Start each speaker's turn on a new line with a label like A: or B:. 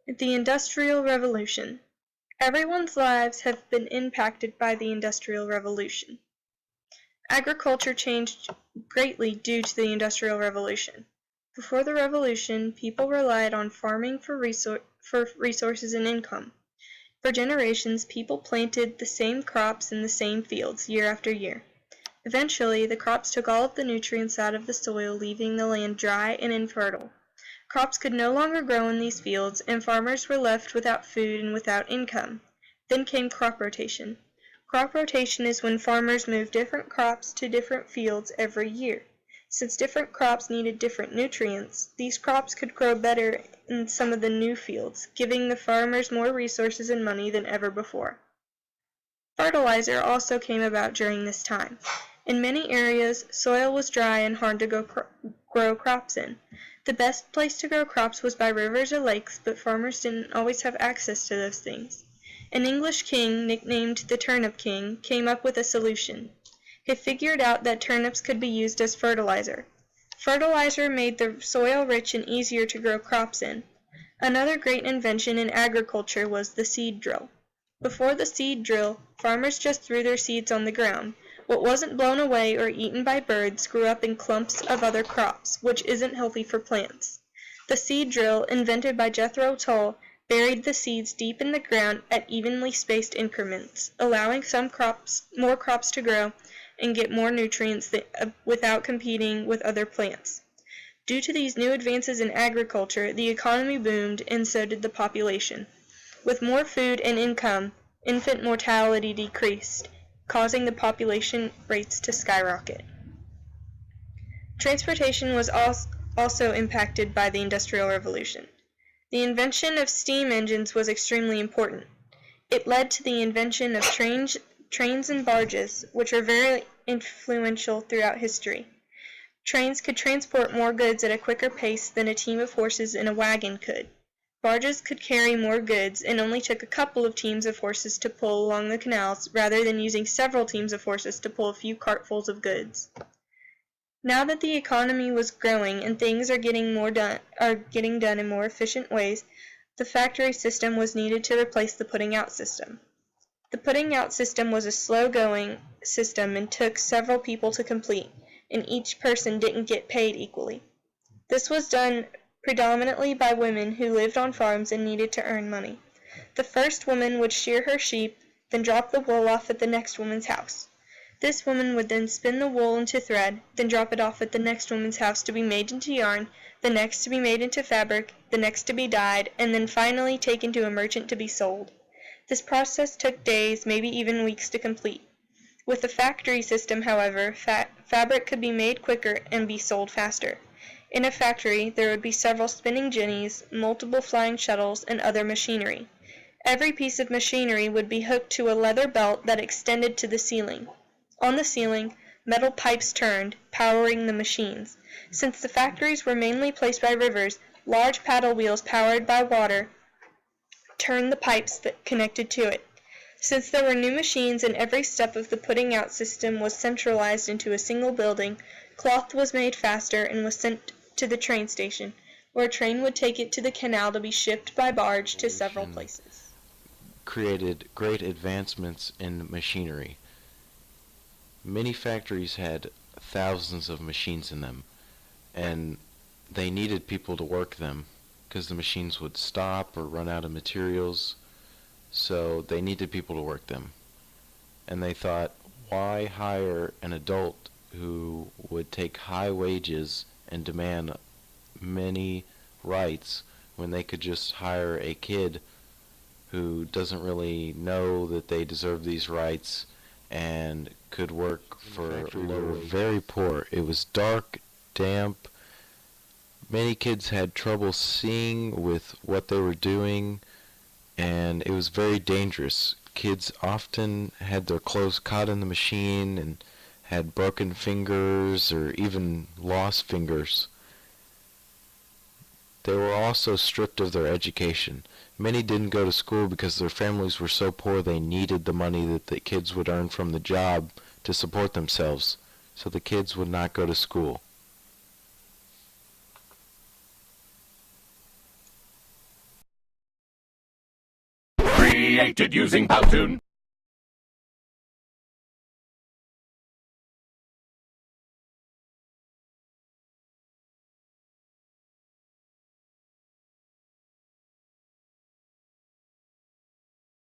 A: The Industrial Revolution. Everyone's lives have been impacted by the Industrial Revolution. Agriculture changed greatly due to the Industrial Revolution. Before the Revolution, people relied on farming for resources and income. For generations, people planted the same crops in the same fields year after year. Eventually, the crops took all of the nutrients out of the soil, leaving the land dry and infertile. Crops could no longer grow in these fields, and farmers were left without food and without income. Then came crop rotation. Crop rotation is when farmers move different crops to different fields every year. Since different crops needed different nutrients, these crops could grow better in some of the new fields, giving the farmers more resources and money than ever before. Fertilizer also came about during this time. In many areas, soil was dry and hard to grow crops in. The best place to grow crops was by rivers or lakes, but farmers didn't always have access to those things. An English king, nicknamed the Turnip King, came up with a solution. He figured out that turnips could be used as fertilizer. Fertilizer made the soil rich and easier to grow crops in. Another great invention in agriculture was the seed drill. Before the seed drill, farmers just threw their seeds on the ground. What wasn't blown away or eaten by birds grew up in clumps of other crops, which isn't healthy for plants. The seed drill, invented by Jethro Tull, buried the seeds deep in the ground at evenly spaced increments, allowing more crops to grow and get more nutrients without competing with other plants. Due to these new advances in agriculture, the economy boomed and so did the population. With more food and income, infant mortality decreased, causing the population rates to skyrocket. Transportation was also impacted by the Industrial Revolution. The invention of steam engines was extremely important. It led to the invention of trains and barges, which were very influential throughout history. Trains could transport more goods at a quicker pace than a team of horses in a wagon could. Barges could carry more goods and only took a couple of teams of horses to pull along the canals rather than using several teams of horses to pull a few cartfuls of goods. Now that the economy was growing and things are getting done in more efficient ways, the factory system was needed to replace the putting out system. The putting out system was a slow-going system and took several people to complete, and each person didn't get paid equally. This was done predominantly by women who lived on farms and needed to earn money. The first woman would shear her sheep, then drop the wool off at the next woman's house. This woman would then spin the wool into thread, then drop it off at the next woman's house to be made into yarn, the next to be made into fabric, the next to be dyed, and then finally taken to a merchant to be sold. This process took days, maybe even weeks to complete. With the factory system, however, fabric could be made quicker and be sold faster. In a factory, there would be several spinning jennies, multiple flying shuttles, and other machinery. Every piece of machinery would be hooked to a leather belt that extended to the ceiling. On the ceiling, metal pipes turned, powering the machines. Since the factories were mainly placed by rivers, large paddle wheels powered by water turned the pipes that connected to it. Since there were new machines and every step of the putting out system was centralized into a single building, cloth was made faster and was sent to the train station, where a train would take it to the canal to be shipped by barge to several places.
B: Created great advancements in machinery. Many factories had thousands of machines in them, and they needed people to work them because the machines would stop or run out of materials, so they needed people to work them. And they thought, why hire an adult who would take high wages and demand many rights when they could just hire a kid who doesn't really know that they deserve these rights and could work for low, very poor. It was dark, damp. Many kids had trouble seeing with what they were doing, and it was very dangerous. Kids often had their clothes caught in the machine and had broken fingers or even lost fingers. They were also stripped of their education. Many didn't go to school because their families were so poor they needed the money that the kids would earn from the job to support themselves, so the kids would not go to school.
C: created using Powtoon.